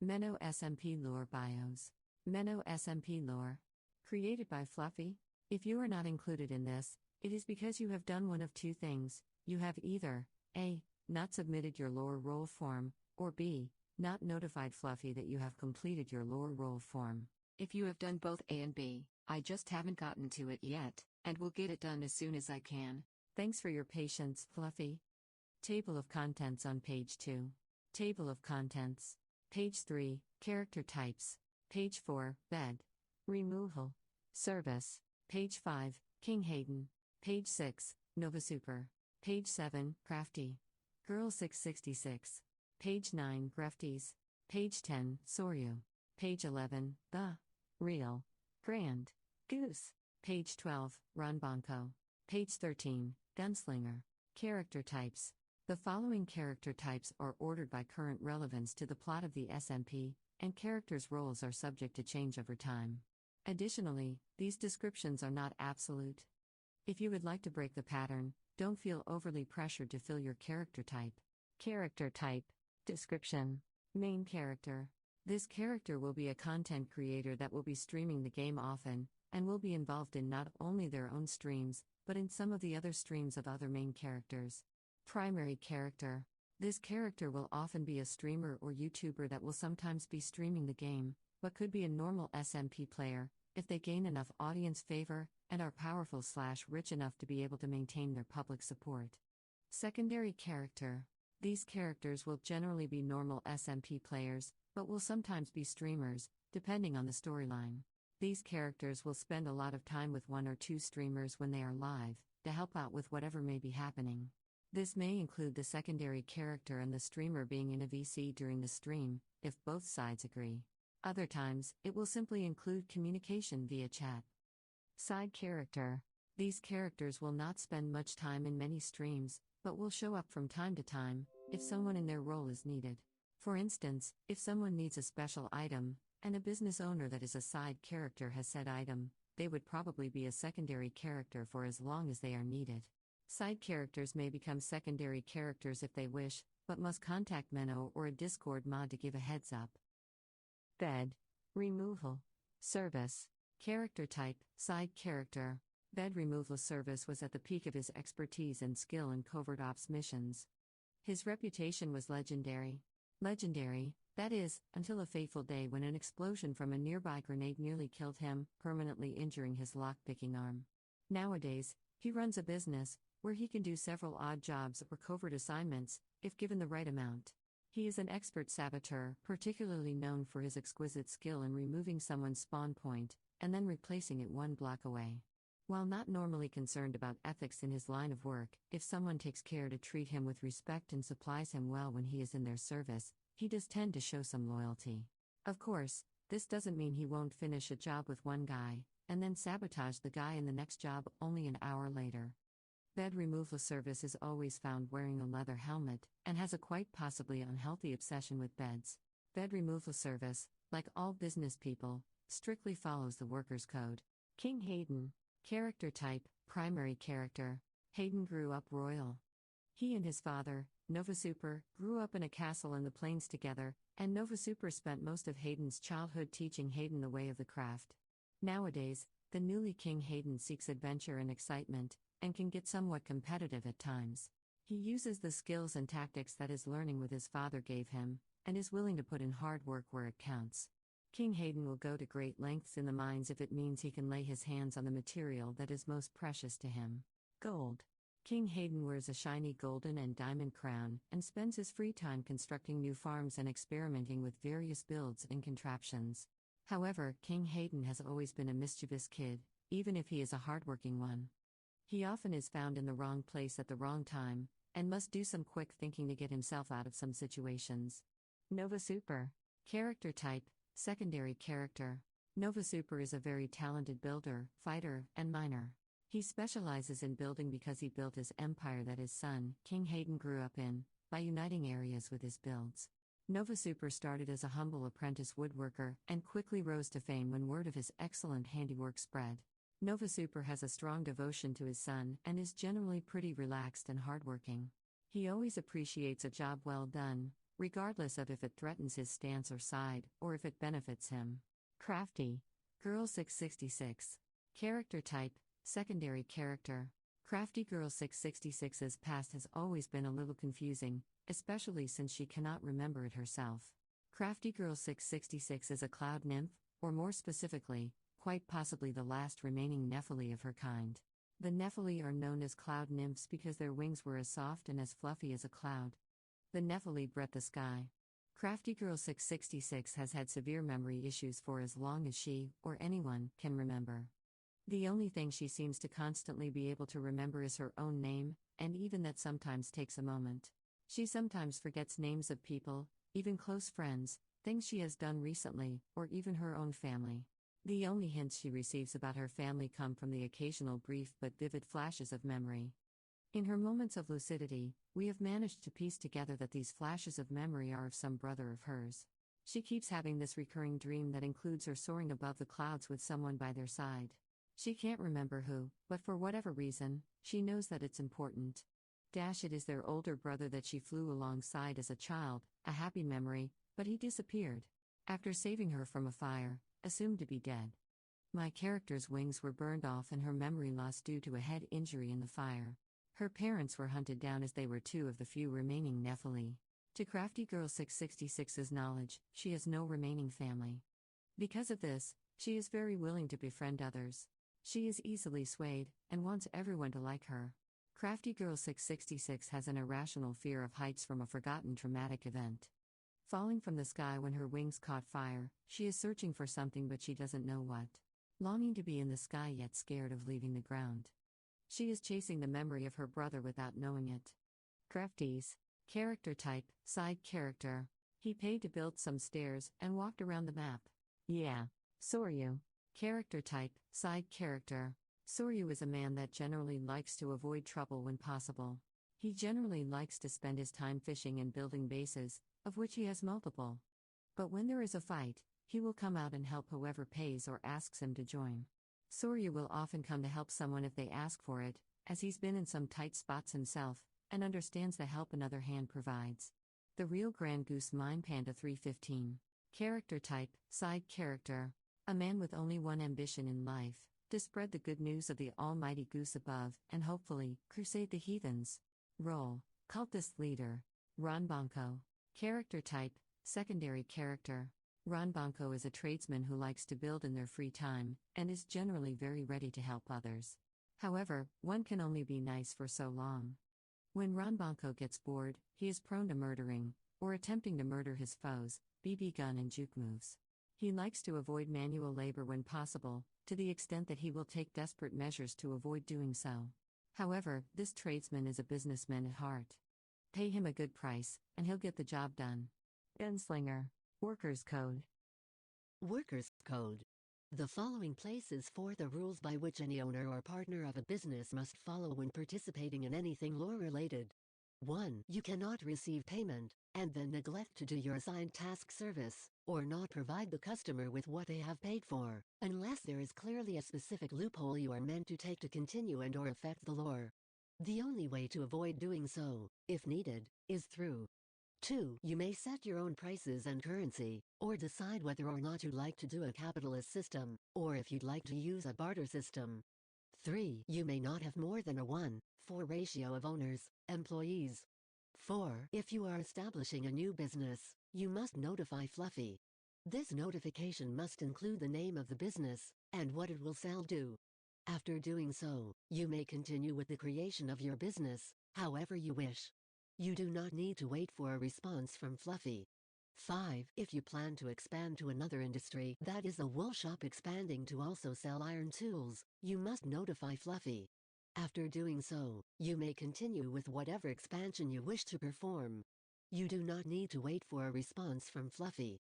Meno SMP Lore Bios. Meno SMP Lore. Created by Fluffy. If you are not included in this, it is because you have done one of two things. You have either A. Not submitted your lore role form, or B. Not notified Fluffy that you have completed your lore role form. If you have done both A and B, I just haven't gotten to it yet, and will get it done as soon as I can. Thanks for your patience, Fluffy. Table of Contents on page 2. Table of Contents. Page 3, Character Types. Page 4, Bed. Removal. Service. Page 5, King Hayden. Page 6, Nova Super. Page 7, Crafty. Girl 666. Page 9, Grefties. Page 10, Soryu. Page 11, The. Real. Grand. Goose. Page 12, Ron Bonko. Page 13, Gunslinger. Character Types. The following character types are ordered by current relevance to the plot of the SMP, and characters' roles are subject to change over time. Additionally, these descriptions are not absolute. If you would like to break the pattern, don't feel overly pressured to fill your character type. Character type. Description. Main character. This character will be a content creator that will be streaming the game often, and will be involved in not only their own streams, but in some of the other streams of other main characters. Primary character. This character will often be a streamer or YouTuber that will sometimes be streaming the game, but could be a normal SMP player, if they gain enough audience favor, and are powerful/rich enough to be able to maintain their public support. Secondary character. These characters will generally be normal SMP players, but will sometimes be streamers, depending on the storyline. These characters will spend a lot of time with one or two streamers when they are live, to help out with whatever may be happening. This may include the secondary character and the streamer being in a VC during the stream, if both sides agree. Other times, it will simply include communication via chat. Side character. These characters will not spend much time in many streams, but will show up from time to time, if someone in their role is needed. For instance, if someone needs a special item, and a business owner that is a side character has said item, they would probably be a secondary character for as long as they are needed. Side characters may become secondary characters if they wish, but must contact Meno or a Discord mod to give a heads up. Bed. Removal. Service. Character type, side character. Bed removal service was at the peak of his expertise and skill in covert ops missions. His reputation was legendary. Legendary, that is, until a fateful day when an explosion from a nearby grenade nearly killed him, permanently injuring his lock-picking arm. Nowadays, he runs a business, where he can do several odd jobs or covert assignments, if given the right amount. He is an expert saboteur, particularly known for his exquisite skill in removing someone's spawn point, and then replacing it one block away. While not normally concerned about ethics in his line of work, if someone takes care to treat him with respect and supplies him well when he is in their service, he does tend to show some loyalty. Of course, this doesn't mean he won't finish a job with one guy, and then sabotage the guy in the next job only an hour later. Bed removal service is always found wearing a leather helmet, and has a quite possibly unhealthy obsession with beds. Bed removal service, like all business people, strictly follows the workers' code. King Hayden. Character type, primary character. Hayden grew up royal. He and his father, Nova Super, grew up in a castle in the plains together, and Nova Super spent most of Hayden's childhood teaching Hayden the way of the craft. Nowadays, the newly King Hayden seeks adventure and excitement, and can get somewhat competitive at times. He uses the skills and tactics that his learning with his father gave him, and is willing to put in hard work where it counts. King Hayden will go to great lengths in the mines if it means he can lay his hands on the material that is most precious to him. Gold. King Hayden wears a shiny golden and diamond crown, and spends his free time constructing new farms and experimenting with various builds and contraptions. However, King Hayden has always been a mischievous kid, even if he is a hardworking one. He often is found in the wrong place at the wrong time, and must do some quick thinking to get himself out of some situations. Nova Super. Character type, secondary character. Nova Super is a very talented builder, fighter, and miner. He specializes in building because he built his empire that his son, King Hayden, grew up in, by uniting areas with his builds. Nova Super started as a humble apprentice woodworker, and quickly rose to fame when word of his excellent handiwork spread. Nova Super has a strong devotion to his son and is generally pretty relaxed and hardworking. He always appreciates a job well done, regardless of if it threatens his stance or side, or if it benefits him. Crafty. Girl 666. Character type, secondary character. Crafty Girl 666's past has always been a little confusing, especially since she cannot remember it herself. Crafty Girl 666 is a cloud nymph, or more specifically, quite possibly the last remaining Nephili of her kind. The Nephili are known as cloud nymphs because their wings were as soft and as fluffy as a cloud. The Nephili bred the sky. Crafty Girl 666 has had severe memory issues for as long as she, or anyone, can remember. The only thing she seems to constantly be able to remember is her own name, and even that sometimes takes a moment. She sometimes forgets names of people, even close friends, things she has done recently, or even her own family. The only hints she receives about her family come from the occasional brief but vivid flashes of memory. In her moments of lucidity, we have managed to piece together that these flashes of memory are of some brother of hers. She keeps having this recurring dream that includes her soaring above the clouds with someone by their side. She can't remember who, but for whatever reason, she knows that it's important. It is their older brother that she flew alongside as a child, a happy memory, but he disappeared. After saving her from a fire, assumed to be dead. My character's wings were burned off and her memory lost due to a head injury in the fire. Her parents were hunted down as they were two of the few remaining Nephili. To Crafty Girl 666's knowledge, she has no remaining family. Because of this, she is very willing to befriend others. She is easily swayed, and wants everyone to like her. Crafty Girl 666 has an irrational fear of heights from a forgotten traumatic event. Falling from the sky when her wings caught fire, she is searching for something but she doesn't know what. Longing to be in the sky yet scared of leaving the ground. She is chasing the memory of her brother without knowing it. Crafty's character type, side character. He paid to build some stairs and walked around the map. Yeah. Soryu. Character type, side character. Soryu is a man that generally likes to avoid trouble when possible. He generally likes to spend his time fishing and building bases, of which he has multiple. But when there is a fight, he will come out and help whoever pays or asks him to join. Soryu will often come to help someone if they ask for it, as he's been in some tight spots himself, and understands the help another hand provides. The Real Grand Goose Mime Panda 315. Character type, side character. A man with only one ambition in life, to spread the good news of the almighty goose above, and hopefully, crusade the heathens. Role, cultist leader. Ranbanko. Character type, secondary character. Ranbanko is a tradesman who likes to build in their free time, and is generally very ready to help others. However, one can only be nice for so long. When Ranbanko gets bored, he is prone to murdering, or attempting to murder his foes, BB gun and juke moves. He likes to avoid manual labor when possible, to the extent that he will take desperate measures to avoid doing so. However, this tradesman is a businessman at heart. Pay him a good price, and he'll get the job done. Gunslinger. Workers' Code. Workers' Code. The following places for the rules by which any owner or partner of a business must follow when participating in anything law-related. 1. You cannot receive payment, and then neglect to do your assigned task service, or not provide the customer with what they have paid for, unless there is clearly a specific loophole you are meant to take to continue and or affect the law. The only way to avoid doing so, if needed, is through 2. You may set your own prices and currency, or decide whether or not you'd like to do a capitalist system, or if you'd like to use a barter system. 3. You may not have more than a 1:4 ratio of owners, employees. 4. If you are establishing a new business, you must notify Fluffy. This notification must include the name of the business, and what it will sell to. After doing so, you may continue with the creation of your business, however you wish. You do not need to wait for a response from Fluffy. 5. If you plan to expand to another industry, that is a wool shop expanding to also sell iron tools, you must notify Fluffy. After doing so, you may continue with whatever expansion you wish to perform. You do not need to wait for a response from Fluffy.